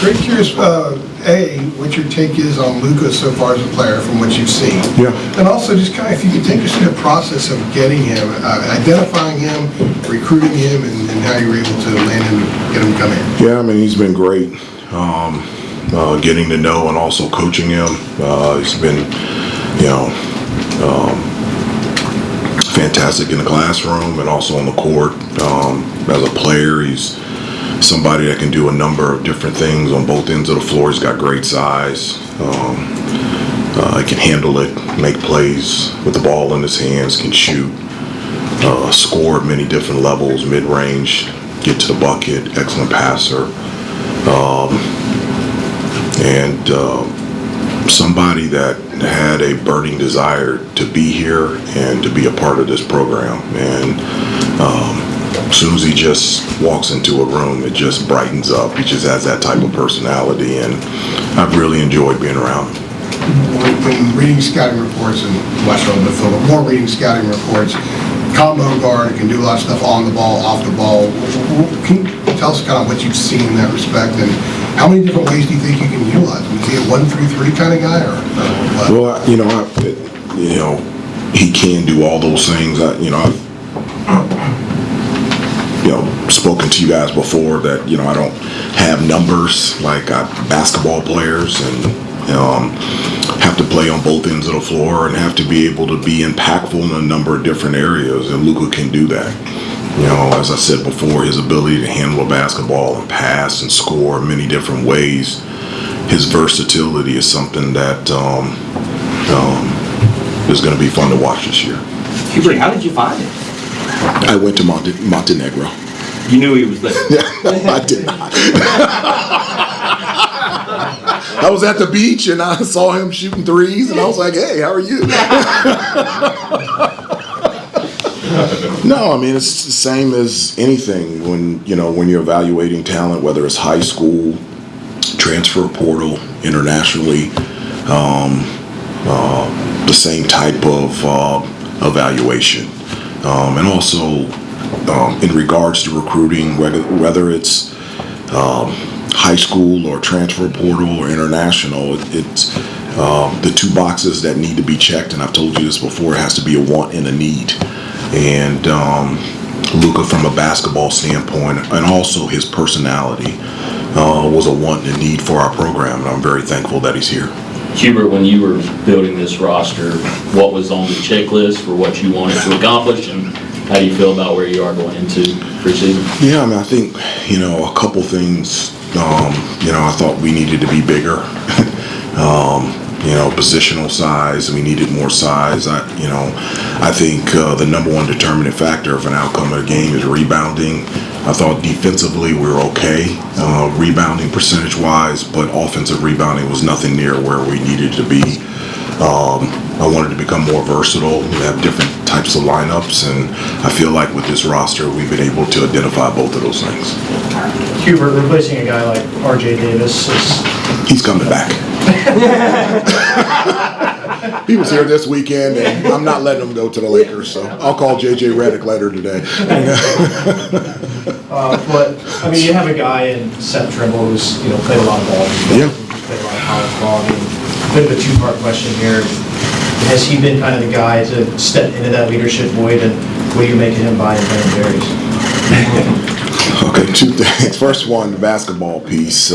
Very curious, what your take is on Luka so far as a player from what you've seen. Yeah. And also just kind of, if you could take us through the process of getting him, identifying him, recruiting him, and how you were able to land him, get him to come in. Yeah, I mean, he's been great. Getting to know and also coaching him. He's been, fantastic in the classroom and also on the court. As a player, he's somebody that can do a number of different things on both ends of the floor. He's got great size. He can handle it, make plays with the ball in his hands, can shoot, score at many different levels, mid-range, get to the bucket, excellent passer. And somebody that had a burning desire to be here and to be a part of this program. And as soon as he just walks into a room, it just brightens up. He just has that type of personality, and I've really enjoyed being around him. When reading scouting reports, and watching on the film, but more reading scouting reports, combo guard can do a lot of stuff on the ball, off the ball. Can you tell us kind of what you've seen in that respect, and how many different ways do you think you can utilize him? Is he a 1-3-3 kind of guy, or what? Well, he can do all those things. I've spoken to you guys before that I don't have numbers like basketball players, and have to play on both ends of the floor and have to be able to be impactful in a number of different areas, and Luka can do that. As I said before, his ability to handle a basketball and pass and score many different ways, his versatility is something that is going to be fun to watch this year. Hubert, how did you find him? I went to Montenegro. You knew he was there. Yeah, I did not. I was at the beach and I saw him shooting threes, and I was like, "Hey, how are you?" No, I mean, it's the same as anything when you're evaluating talent, whether it's high school, transfer portal, internationally, the same type of evaluation, and also in regards to recruiting, whether it's high school or transfer portal or international, it's the two boxes that need to be checked, and I've told you this before, it has to be a want and a need. And Luka, from a basketball standpoint, and also his personality, was a want and a need for our program, and I'm very thankful that he's here. Hubert, when you were building this roster, what was on the checklist for what you wanted to accomplish, and how do you feel about where you are going into preseason? Yeah, I mean, I think, a couple things. I thought we needed to be bigger. Positional size. We needed more size. I think the number one determining factor of an outcome of the game is rebounding. I thought defensively we were okay, rebounding percentage-wise, but offensive rebounding was nothing near where we needed to be. I wanted to become more versatile. We have different types of lineups, and I feel like with this roster, we've been able to identify both of those things. Hubert, replacing a guy like RJ Davis He's coming back. He was here this weekend, and I'm not letting him go to the Lakers, so I'll call J.J. Redick later today. But, I mean, you have a guy in Seth Trimble who's, played a lot of ball. Yeah. Played a lot of college ball. I mean, bit of a two-part question here. Has he been kind of the guy to step into that leadership void, and what are you making him buy in Ben & Jerry's? Okay, two things. First one, the basketball piece.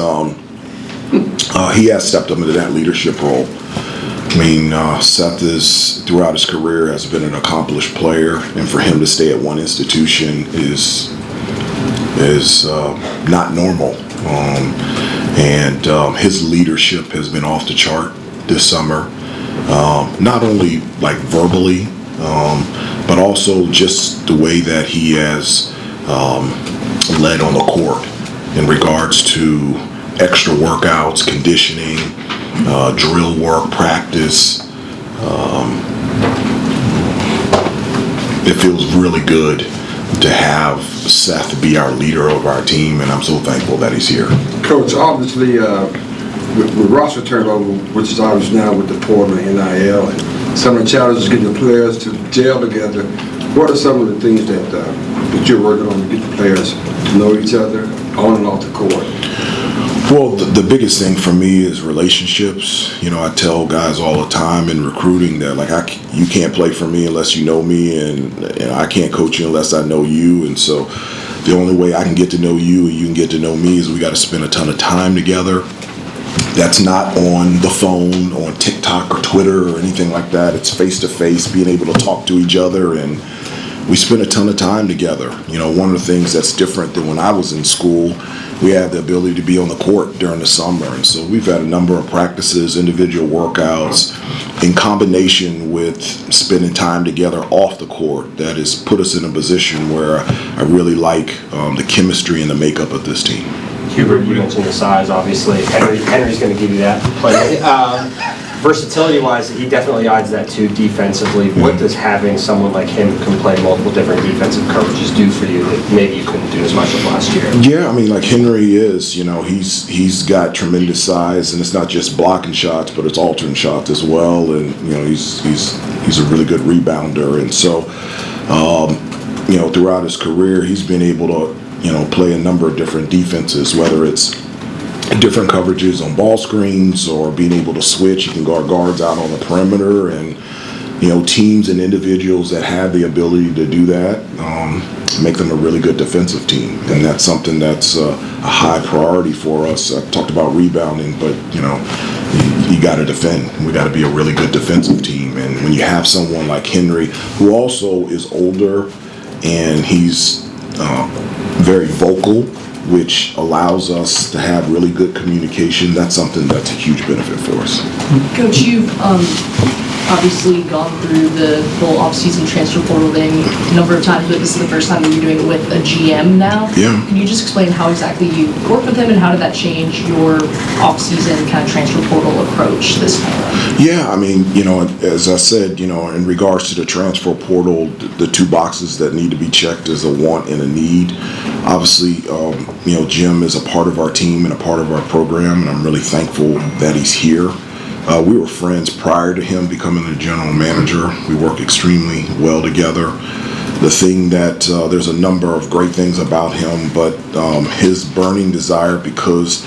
He has stepped up into that leadership role. I mean, Seth is, throughout his career, has been an accomplished player, and for him to stay at one institution is not normal. And his leadership has been off the chart this summer. Not only like verbally, but also just the way that he has led on the court in regards to extra workouts, conditioning, drill work, practice. It feels really good to have Seth be our leader of our team, and I'm so thankful that he's here. Coach, obviously, with roster turnover, which is obvious now with the portal and NIL, and some of the challenges getting the players to gel together, what are some of the things that you're working on to get the players to know each other on and off the court? Well, the biggest thing for me is relationships. You know, I tell guys all the time in recruiting that, like, you can't play for me unless you know me, and I can't coach you unless I know you. And so the only way I can get to know you and you can get to know me is we got to spend a ton of time together. That's not on the phone, on TikTok or Twitter or anything like that. It's face-to-face, being able to talk to each other, and we spend a ton of time together. You know, one of the things that's different than when I was in school, we had the ability to be on the court during the summer. And so we've had a number of practices, individual workouts, in combination with spending time together off the court that has put us in a position where I really like the chemistry and the makeup of this team. Hubert, you mentioned the size, obviously. Henry's going to give you that. But versatility-wise, he definitely adds that too defensively. What does having someone like him who can play multiple different defensive coverages do for you that maybe you couldn't do as much of last year? Yeah, I mean, like Henry is, you know, he's got tremendous size, and it's not just blocking shots, but it's altering shots as well. And you know, he's a really good rebounder, and so you know, throughout his career, he's been able to, you know, play a number of different defenses, whether it's different coverages on ball screens or being able to switch. You can guard guards out on the perimeter, and you know, teams and individuals that have the ability to do that make them a really good defensive team, and that's something that's a high priority for us. I talked about rebounding, but you know, you got to defend. We got to be a really good defensive team, and when you have someone like Henry, who also is older and he's very vocal, which allows us to have really good communication, that's something that's a huge benefit for us. Coach, you've obviously gone through the whole off-season transfer portal thing a number of times, but this is the first time that you're doing it with a GM now. Yeah. Can you just explain how exactly you work with him, and how did that change your off-season kind of transfer portal approach this time around? Yeah, I mean, you know, as I said, you know, in regards to the transfer portal, the two boxes that need to be checked is a want and a need. Obviously, you know, Jim is a part of our team and a part of our program, and I'm really thankful that he's here. We were friends prior to him becoming the general manager. We work extremely well together. The thing that there's a number of great things about him, but his burning desire, because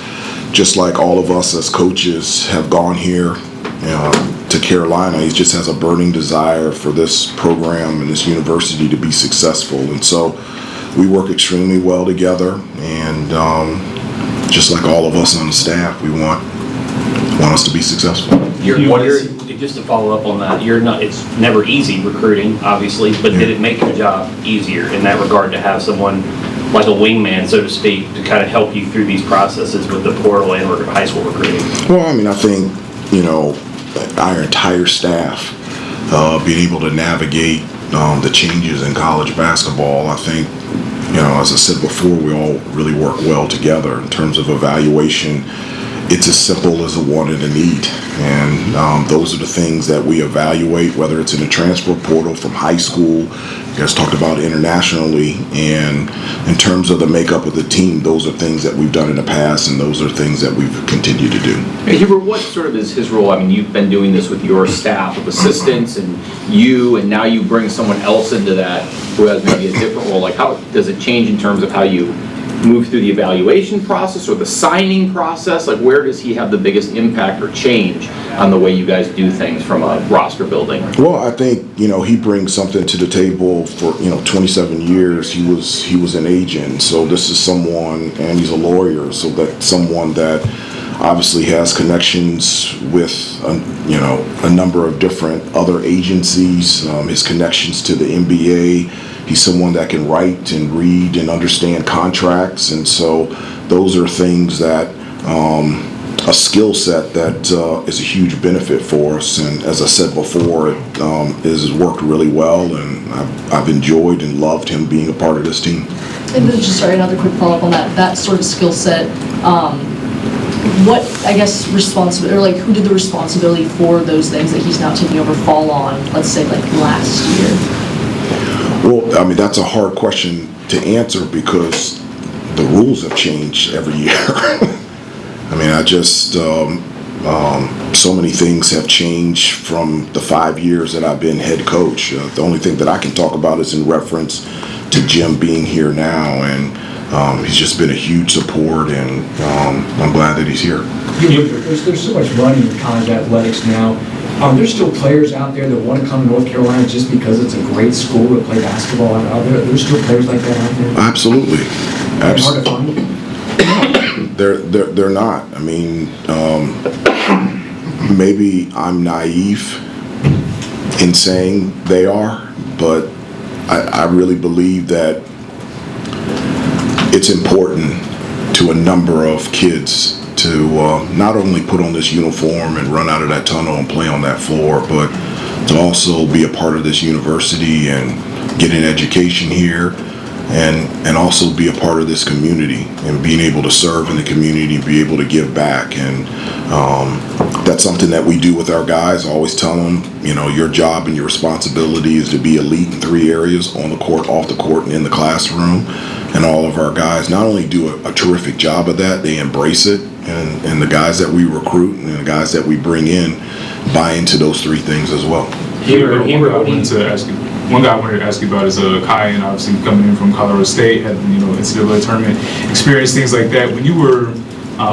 just like all of us as coaches have gone here to Carolina, he just has a burning desire for this program and this university to be successful. And so we work extremely well together, and just like all of us on the staff, we want us to be successful. Just to follow up on that, it's never easy recruiting, obviously, but did it make your job easier in that regard to have someone like a wingman, so to speak, to kind of help you through these processes with the portal and high school recruiting? Well, I mean, I think, you know, our entire staff being able to navigate the changes in college basketball, I think, you know, as I said before, we all really work well together in terms of evaluation. It's as simple as a want and a need, and those are the things that we evaluate, whether it's in the transfer portal from high school. You guys talked about internationally, and in terms of the makeup of the team, those are things that we've done in the past, and those are things that we've continued to do. Hey, Hubert, what sort of is his role? I mean, you've been doing this with your staff of assistants and now you bring someone else into that who has maybe a different role. Like, how does it change in terms of how you move through the evaluation process or the signing process? Like, where does he have the biggest impact or change on the way you guys do things from a roster building? Well, I think, you know, he brings something to the table. For, you know, 27 years he was an agent, so this is someone, and he's a lawyer, so that's someone that obviously has connections with you know, a number of different other agencies, his connections to the NBA. He's someone that can write and read and understand contracts, and so those are things that a skill set that is a huge benefit for us. And as I said before, it has worked really well, and I've enjoyed and loved him being a part of this team. And then just, sorry, another quick follow-up on that sort of skill set. What, I guess, responsibility, or like, who did the responsibility for those things that he's now taking over fall on, let's say, like last year? Well, I mean, that's a hard question to answer because the rules have changed every year. I mean, I just, so many things have changed from the 5 years that I've been head coach. The only thing that I can talk about is in reference to Jim being here now, and He's just been a huge support, and I'm glad that he's here. There's so much running in college athletics now. There's still players out there that want to come to North Carolina just because it's a great school to play basketball out there. There's still players like that out there. Absolutely. Hard to find. They're not. I mean, maybe I'm naive in saying they are, but I really believe that it's important to a number of kids to not only put on this uniform and run out of that tunnel and play on that floor, but to also be a part of this university and get an education here, and also be a part of this community and being able to serve in the community and be able to give back. And that's something that we do with our guys. I always tell them, your job and your responsibility is to be elite in 3 areas: on the court, off the court, and in the classroom. And all of our guys not only do a terrific job of that, they embrace it. And the guys that we recruit and the guys that we bring in buy into those 3 things as well. One guy I wanted to ask you about is Kai, and obviously coming in from Colorado State, had NCAA tournament experience, things like that. When you were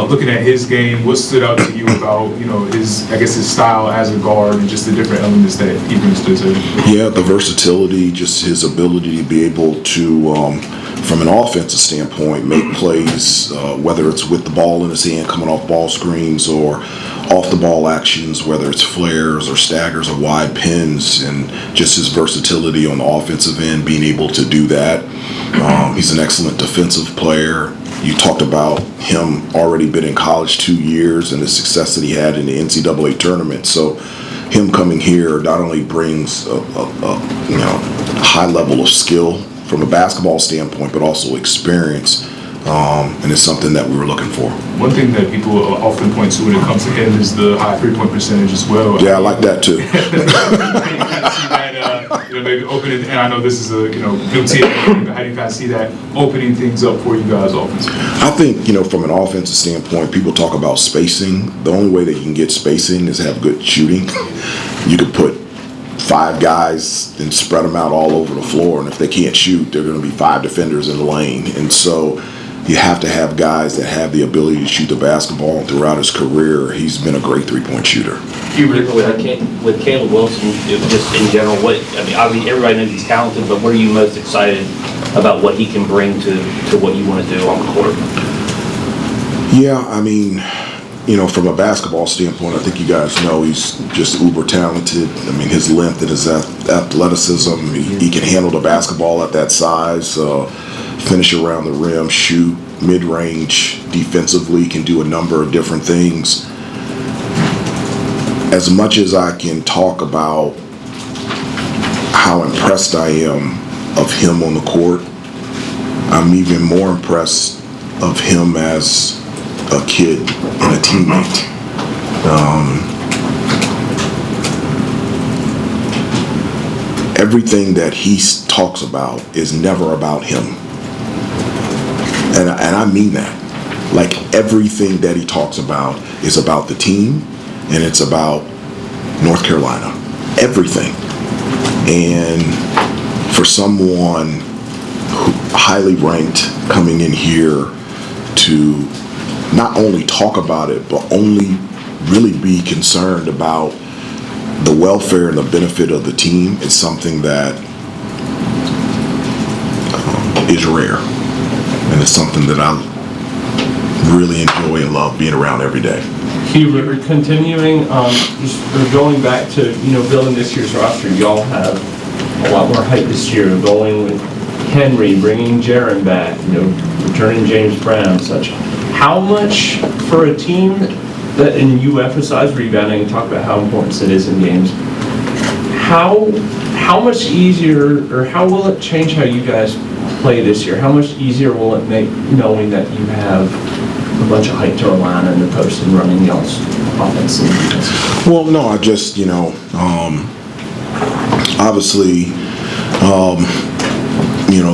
looking at his game, what stood out to you about his style as a guard and just the different elements that he brings to the table? Yeah, the versatility, just his ability to be able to, from an offensive standpoint, make plays, whether it's with the ball in his hand coming off ball screens or off the ball actions, whether it's flares or staggers or wide pins, and just his versatility on the offensive end, being able to do that. He's an excellent defensive player. You talked about him already been in college 2 years and the success that he had in the NCAA tournament. So him coming here not only brings a high level of skill from a basketball standpoint, but also experience, and it's something that we were looking for. One thing that people often point to when it comes to him is the high 3-point percentage as well. Yeah, I like that too. Maybe opening, and I know this is a new team, but how do you guys see that opening things up for you guys offensively? I think from an offensive standpoint, people talk about spacing. The only way that you can get spacing is have good shooting. You could put 5 guys and spread them out all over the floor, and if they can't shoot, they're going to be 5 defenders in the lane. And so you have to have guys that have the ability to shoot the basketball. Throughout his career, he's been a great 3-point shooter. With Caleb Wilson, just in general, obviously everybody knows he's talented, but what are you most excited about what he can bring to what you want to do on the court? Yeah, from a basketball standpoint, I think you guys know he's just uber talented. His length and his athleticism, he can handle the basketball at that size, finish around the rim, shoot, mid-range, defensively, can do a number of different things. As much as I can talk about how impressed I am of him on the court, I'm even more impressed of him as a kid and a teammate. Everything that he talks about is never about him. And I mean that. Like, everything that he talks about is about the team, and it's about North Carolina. Everything. And for someone who highly ranked coming in here to not only talk about it, but only really be concerned about the welfare and the benefit of the team is something that is rare. And it's something that I really enjoy and love being around every day. Hubert, continuing, going back to, building this year's roster, y'all have a lot more height this year, going with Henry, bringing Jaron back, returning James Brown, such. How much for a team that, and you emphasize rebounding and talk about how important it is in games, how much easier, or how will it change how you guys play this year? How much easier will it make knowing that you have a bunch of height to rely on in the post and running y'all's offense and defense? Well, no, I just, obviously,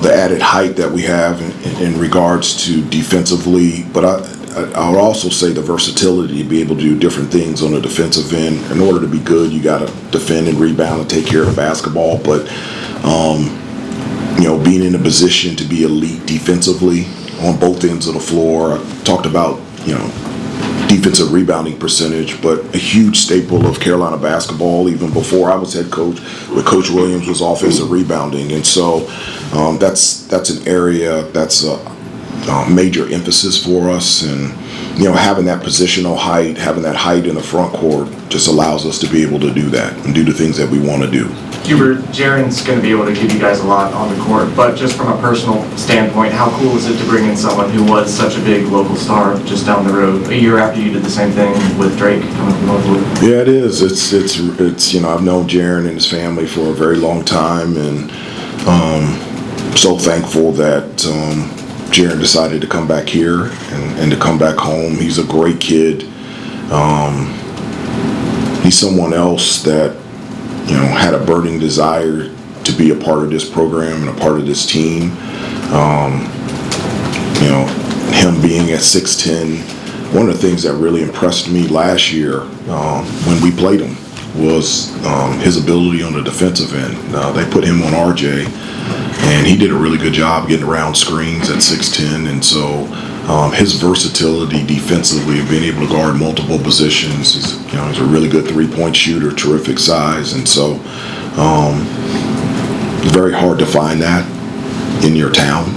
the added height that we have in regards to defensively, but I would also say the versatility to be able to do different things on the defensive end. In order to be good, you got to defend and rebound and take care of the basketball, but being in a position to be elite defensively on both ends of the floor. I talked about, defensive rebounding percentage, but a huge staple of Carolina basketball, even before I was head coach, with Coach Williams, was offensive rebounding. And so that's an area that's a major emphasis for us. And, having that positional height, having that height in the front court just allows us to be able to do that and do the things that we want to do. Hubert, Jaren's going to be able to give you guys a lot on the court, but just from a personal standpoint, how cool is it to bring in someone who was such a big local star just down the road, a year after you did the same thing with Drake coming from Northwood? Yeah, it is. It's I've known Jaren and his family for a very long time, and so thankful that Jaren decided to come back here and to come back home. He's a great kid. He's someone else that had a burning desire to be a part of this program and a part of this team. Him being at 6'10", one of the things that really impressed me last year when we played him was his ability on the defensive end. They put him on RJ, and he did a really good job getting around screens at 6'10", and so his versatility defensively of being able to guard multiple positions. He's a really good three-point shooter, terrific size, and so it's very hard to find that in your town.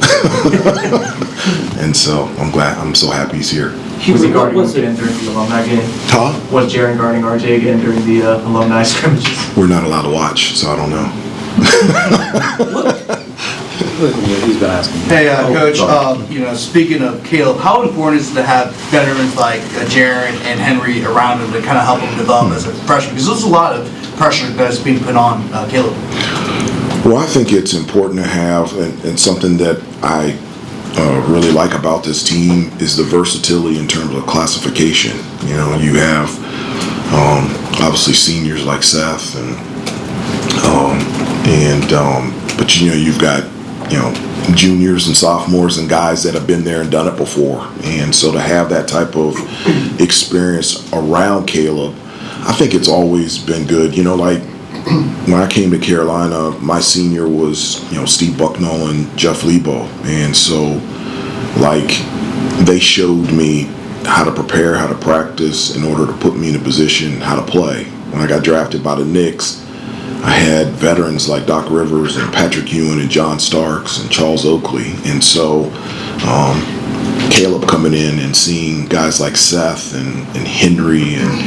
And so I'm so happy he's here. Was he guarding again during the alumni game? Huh? Was Jaren guarding RJ again during the alumni scrimmages? We're not allowed to watch, so I don't know. He's been asking. Hey, Coach, speaking of Caleb, how important is it to have veterans like Jaren and Henry around him to kind of help him develop as a freshman? Because there's a lot of pressure that's being put on Caleb. Well, I think it's important to have, and something that I really like about this team is the versatility in terms of classification. You have obviously seniors like Seth, but you've got juniors and sophomores and guys that have been there and done it before, and so to have that type of experience around Caleb, I think it's always been good. Like when I came to Carolina, my senior was Steve Bucknell and Jeff Lebo, and so they showed me how to prepare, how to practice in order to put me in a position how to play. When I got drafted by the Knicks, I had veterans like Doc Rivers and Patrick Ewing and John Starks and Charles Oakley. And so Caleb coming in and seeing guys like Seth and Henry and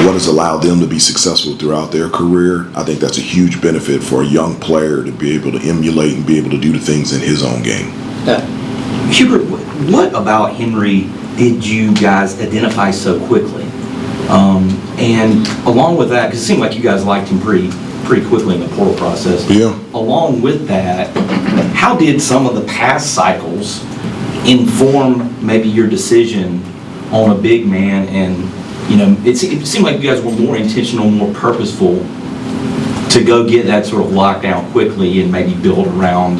what has allowed them to be successful throughout their career, I think that's a huge benefit for a young player to be able to emulate and be able to do the things in his own game. Hubert, what about Henry did you guys identify so quickly? And along with that, because it seemed like you guys liked him pretty quickly in the portal process. Yeah. Along with that, how did some of the past cycles inform maybe your decision on a big man? And it seemed like you guys were more intentional, more purposeful to go get that sort of lockdown quickly and maybe build around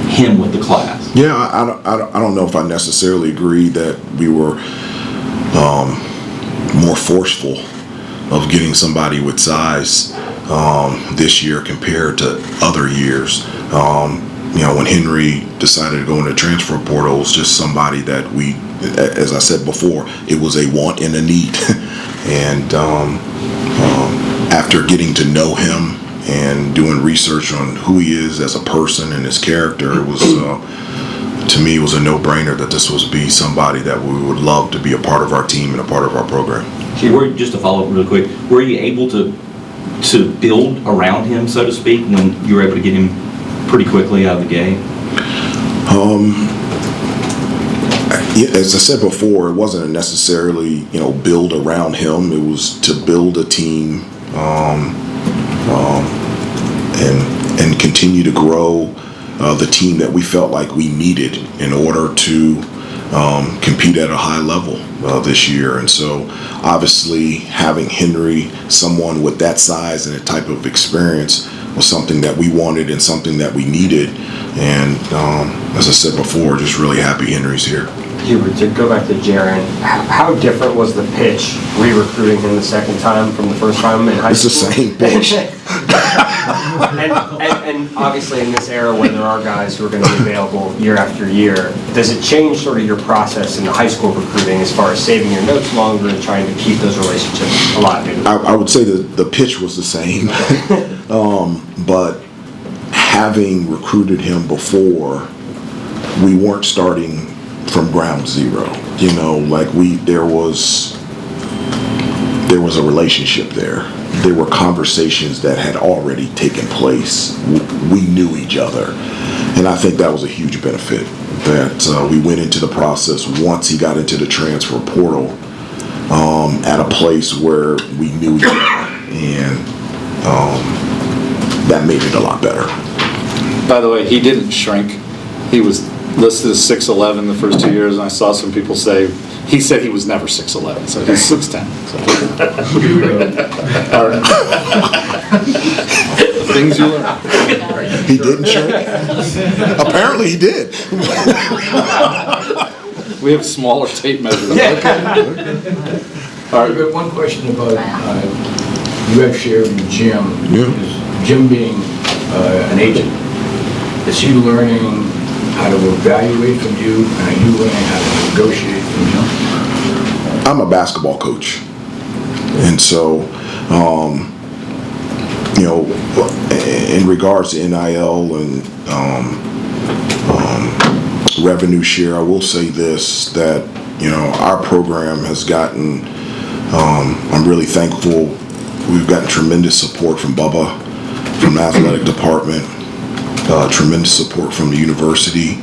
him with the class. Yeah, I don't know if I necessarily agree that we were more forceful of getting somebody with size this year compared to other years. When Henry decided to go into transfer portal, it was just somebody that we, as I said before, it was a want and a need. And after getting to know him and doing research on who he is as a person and his character, it was, to me, it was a no-brainer that this was be somebody that we would love to be a part of our team and a part of our program. Just to follow up really quick, were you able to build around him, so to speak, when you were able to get him pretty quickly out of the gate? As I said before, it wasn't necessarily build around him. It was to build a team and continue to grow the team that we felt like we needed in order to compete at a high level this year. And so obviously having Henry, someone with that size and a type of experience, was something that we wanted and something that we needed. And as I said before, just really happy Henry's here. Hubert, to go back to Jaren, how different was the pitch re-recruiting him the second time from the first time in high school? It's the same pitch. And obviously in this era where there are guys who are going to be available year after year, does it change sort of your process in the high school recruiting as far as saving your notes longer and trying to keep those relationships alive? I would say that the pitch was the same, but having recruited him before, we weren't starting from ground zero. You know, like there was a relationship there. There were conversations that had already taken place. We knew each other, and I think that was a huge benefit that we went into the process once he got into the transfer portal at a place where we knew each other, and that made it a lot better. By the way, he didn't shrink. He was listed as 6'11" the first 2 years, and I saw some people say, he said he was never 6'11", so he's 6'10". So. Things you learn. He didn't shrink? Apparently he did. We have smaller tape measures. All right, but one question about, you have shared with Jim. Yeah. Is Jim being an agent, is he learning how to evaluate from you, and are you learning how to negotiate from him? I'm a basketball coach, and so, you know, in regards to NIL and revenue share, I will say this, that, you know, our program has gotten, I'm really thankful, we've gotten tremendous support from Bubba, from the athletic department, tremendous support from the university,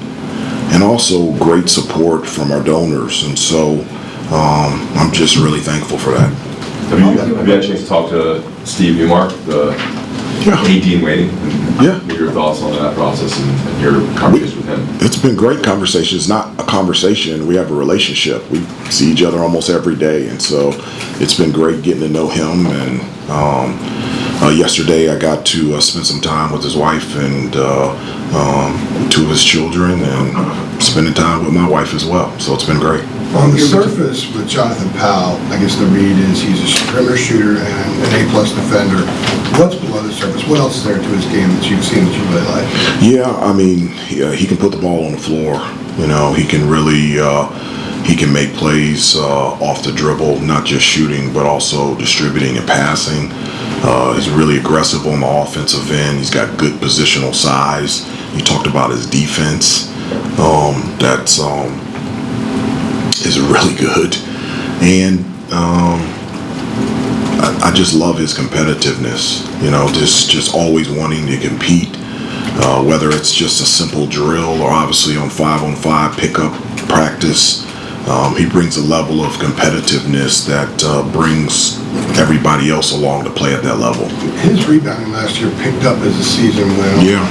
and also great support from our donors. And so I'm just really thankful for that. Have you had a chance to talk to Steve Newmark, the AD in waiting? Yeah. What are your thoughts on that process and your conversation with him? It's been great conversation. It's not a conversation. We have a relationship. We see each other almost every day. And so it's been great getting to know him. And yesterday I got to spend some time with his wife and two of his children, and spending time with my wife as well. So it's been great. On the surface with Jonathan Powell, I guess the read is he's a perimeter shooter and an A-plus defender. What's below the surface? What else is there to his game that you've seen that you really like? Yeah, I mean, he can put the ball on the floor. You know, he can really, he can make plays off the dribble, not just shooting, but also distributing and passing. He's really aggressive on the offensive end. He's got good positional size. You talked about his defense. That's is really good. And I just love his competitiveness. You know, just always wanting to compete. Whether it's just a simple drill or obviously on 5-on-5 pickup practice, he brings a level of competitiveness that brings everybody else along to play at that level. His rebounding last year picked up as the season went on. Yeah.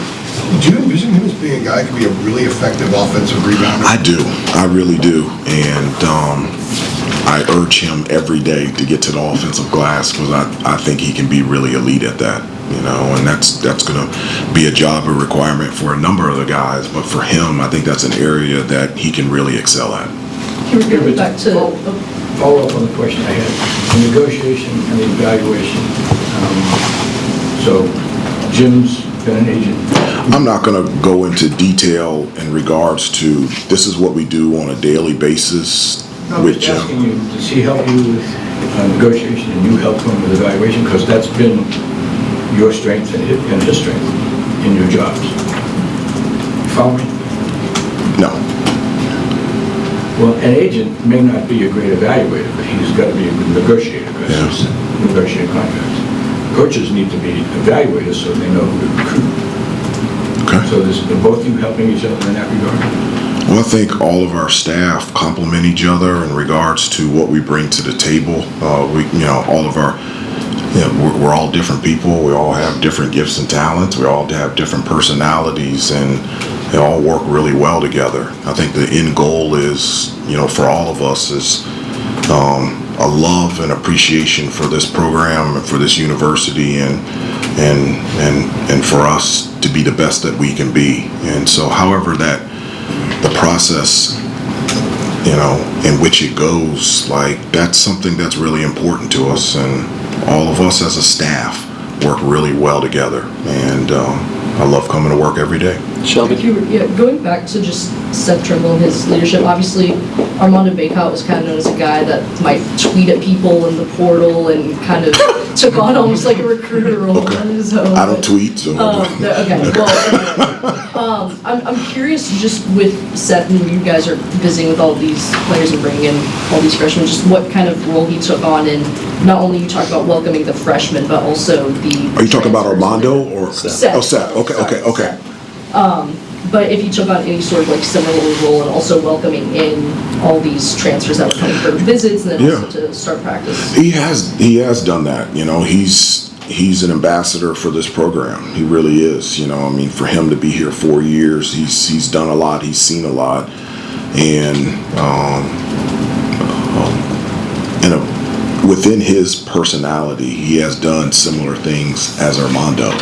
Do you envision him as being a guy who could be a really effective offensive rebounder? I do. I really do. And I urge him every day to get to the offensive glass, because I think he can be really elite at that. You know, and that's going to be a job or requirement for a number of the guys. But for him, I think that's an area that he can really excel at. Can we go back to... Follow up on the question I had, the negotiation and the evaluation. So Jim's been an agent. I'm not going to go into detail in regards to, this is what we do on a daily basis with Jim. I'm asking you, does he help you with negotiation and you help him with evaluation? Because that's been your strength and his strength in your jobs. You follow me? No. Well, an agent may not be a great evaluator, but he's got to be a good negotiator, because he's negotiating contracts. Coaches need to be evaluators so they know who to recruit. Okay. So are both you helping each other in that regard? Well, I think all of our staff complement each other in regards to what we bring to the table. All of our, we're all different people. We all have different gifts and talents. We all have different personalities, and they all work really well together. I think the end goal is, for all of us is a love and appreciation for this program and for this university, and for us to be the best that we can be. And so, however that the process, in which it goes, like, that's something that's really important to us, and all of us as a staff work really well together, and I love coming to work every day. Shelby? Yeah, going back to just Seth Trimble and his leadership, obviously Armando Bacot was kind of known as a guy that might tweet at people in the portal and kind of took on almost like a recruiter role on his own. I don't tweet, so. Okay, well, I'm curious just with Seth, and you guys are visiting with all these players and bringing in all these freshmen, just what kind of role he took on, and not only you talk about welcoming the freshmen, but also the. Are you talking about Armando or? Seth. Oh, Seth, okay. But if he took on any sort of like similar role and also welcoming in all these transfers that were coming for visits and then also to start practice. He has done that. You know, he's an ambassador for this program. He really is. You know, I mean, for him to be here 4 years, he's done a lot. He's seen a lot, and within his personality, he has done similar things as Armando.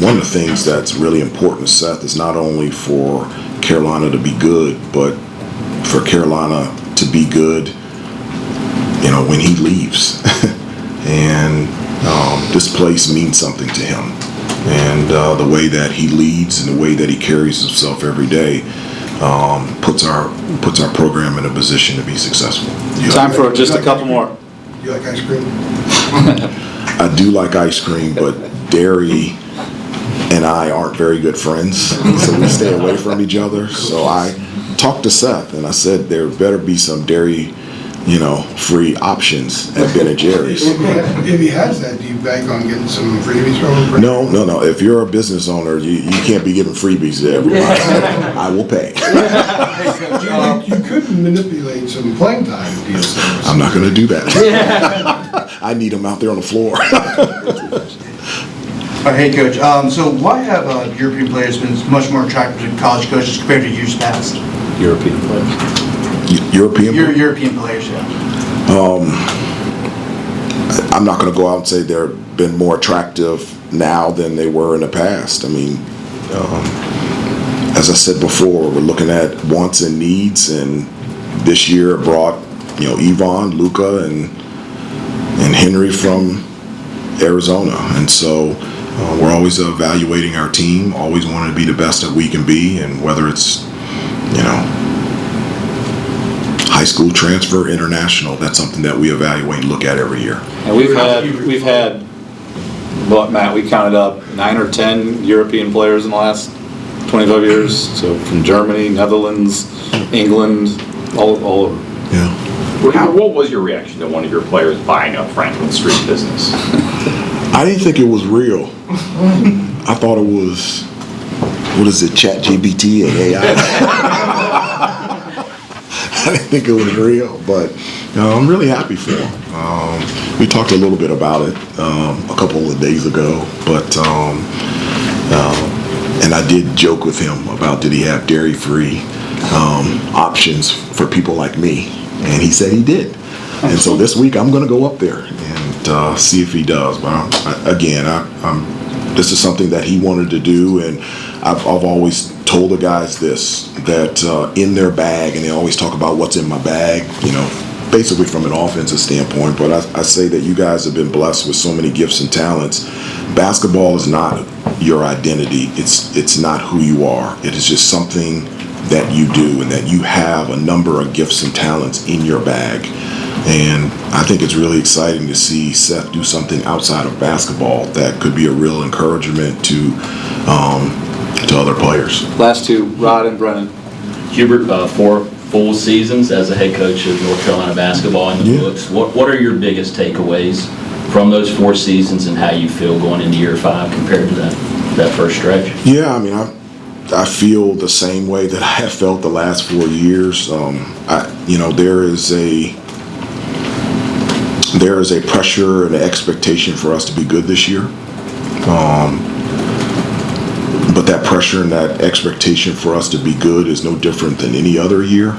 One of the things that's really important to Seth is not only for Carolina to be good, but for Carolina to be good, you know, when he leaves. And this place means something to him. And the way that he leads and the way that he carries himself every day puts our program in a position to be successful. Time for just a couple more. You like ice cream? I do like ice cream, but dairy and I aren't very good friends, so we stay away from each other. So I talked to Seth and I said there better be some dairy, free options at Ben & Jerry's. If he has that, do you bank on getting some freebies from him? No. If you're a business owner, you can't be giving freebies to everybody. I will pay. You could manipulate some playing time deals. I'm not going to do that. I need them out there on the floor. Hey, Coach. So why have European players been much more attractive to college coaches compared to years past? European players. European players, yeah. I'm not going to go out and say they've been more attractive now than they were in the past. I mean, as I said before, we're looking at wants and needs, and this year it brought, Yvonne, Luca, and Henry from Arizona, and so we're always evaluating our team, always wanting to be the best that we can be, and whether it's, high school transfer, international, that's something that we evaluate and look at every year. And we've had, what, Matt, we counted up 9 or 10 European players in the last 25 years. So from Germany, Netherlands, England, all over. Yeah. What was your reaction to one of your players buying up Franklin Street business? I didn't think it was real. I thought it was, what is it, ChatGPT and AI? I didn't think it was real, but I'm really happy for him. We talked a little bit about it a couple of days ago, but and I did joke with him about did he have dairy-free options for people like me, and he said he did. And so this week I'm going to go up there and see if he does. But this is something that he wanted to do, and I've always told the guys this, that in their bag, and they always talk about what's in my bag, basically from an offensive standpoint, but I say that you guys have been blessed with so many gifts and talents. Basketball is not your identity. It's not who you are. It is just something that you do, and that you have a number of gifts and talents in your bag. And I think it's really exciting to see Seth do something outside of basketball that could be a real encouragement to other players. Last two, Rod and Brennan. Hubert, 4 full seasons as a head coach of North Carolina basketball in the books. What are your biggest takeaways from those 4 seasons and how you feel going into year 5 compared to that first stretch? Yeah, I mean, I feel the same way that I have felt the last 4 years. There is a pressure and an expectation for us to be good this year. But that pressure and that expectation for us to be good is no different than any other year.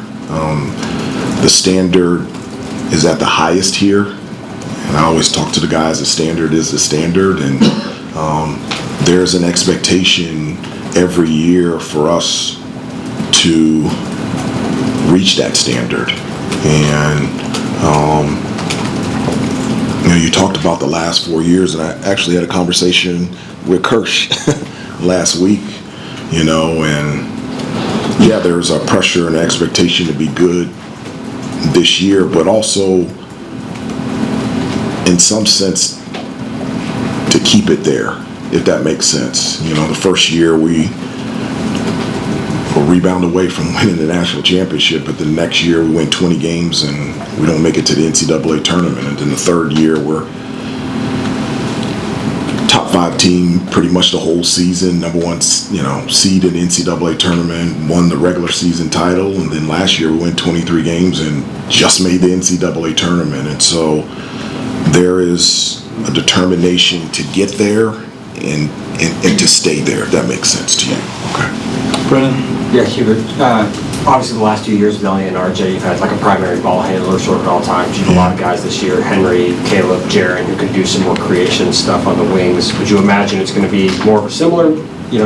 The standard is at the highest here. And I always talk to the guys, the standard is the standard. And there's an expectation every year for us to reach that standard. And you talked about the last 4 years, and I actually had a conversation with Kirsch last week, and yeah, there's a pressure and expectation to be good this year, but also in some sense to keep it there, if that makes sense. The first year we were rebound away from winning the national championship, but the next year we win 20 games and we don't make it to the NCAA tournament. And then the third year we're top 5 team pretty much the whole season, number 1, seed in the NCAA tournament, won the regular season title, and then last year we went 23 games and just made the NCAA tournament. And so there is a determination to get there and to stay there, if that makes sense to you. Okay. Brennan? Yeah, Hubert, obviously the last 2 years with Elliott and RJ, you've had like a primary ball handler sort of at all times. You have a lot of guys this year, Henry, Caleb, Jaron, who could do some more creation stuff on the wings. Would you imagine it's going to be more of a similar,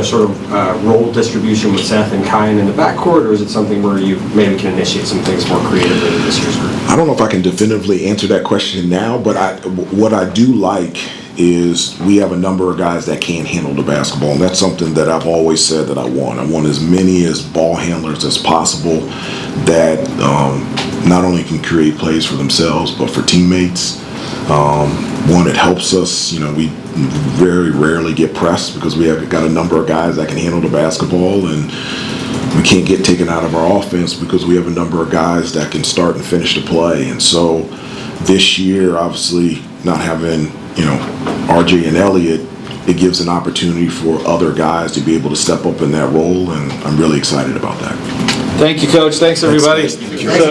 sort of role distribution with Seth and Kyan in the backcourt, or is it something where you maybe can initiate some things more creatively in this year's group? I don't know if I can definitively answer that question now, but what I do like is we have a number of guys that can handle the basketball, and that's something that I've always said that I want. I want as many as ball handlers as possible that not only can create plays for themselves, but for teammates. One, it helps us. We very rarely get pressed because we have got a number of guys that can handle the basketball, and we can't get taken out of our offense because we have a number of guys that can start and finish the play. And so this year, obviously, not having RJ and Elliott, it gives an opportunity for other guys to be able to step up in that role, and I'm really excited about that. Thank you, Coach. Thanks, everybody. Thanks, guys.